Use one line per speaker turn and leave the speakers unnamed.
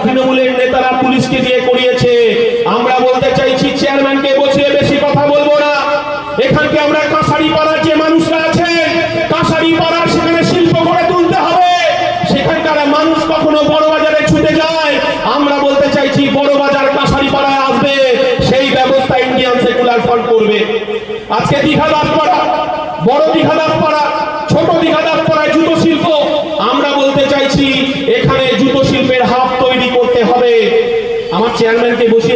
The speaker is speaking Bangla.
তৃণমূলের নেতারা পুলিশকে দিয়ে করিয়েছে। আমরা বলতে চাইছি চেয়ারম্যানকে বসিয়ে বেশি কথা বলবো না। এখানকে আমরা কাঁসারি পাড়ার যে মানুষরা আছে, কাঁসারি পাড়ার সেখানে শিল্প গড়ে তুলতে হবে। সেখানকার মানুষ কখনো বড় বাজারে ছুটে যায়, আমরা বলতে চাইছি বড় বাজার কাঁসারি পাড়ায় আসবে, সেই ব্যবস্থা ইন্ডিয়ান সেকুলার ফ্রন্ট করবে। আজকে দীঘা দাসপাড়া, বড় দীঘা দাসপাড়া, ছোট দীঘা দাসপাড়ায় জুতো শিল্প, আমরা বলতে চাইছি এখানে জুতো শিল্পের হাব তৈরি করতে হবে। আমার চেয়ারম্যানকে বসিয়ে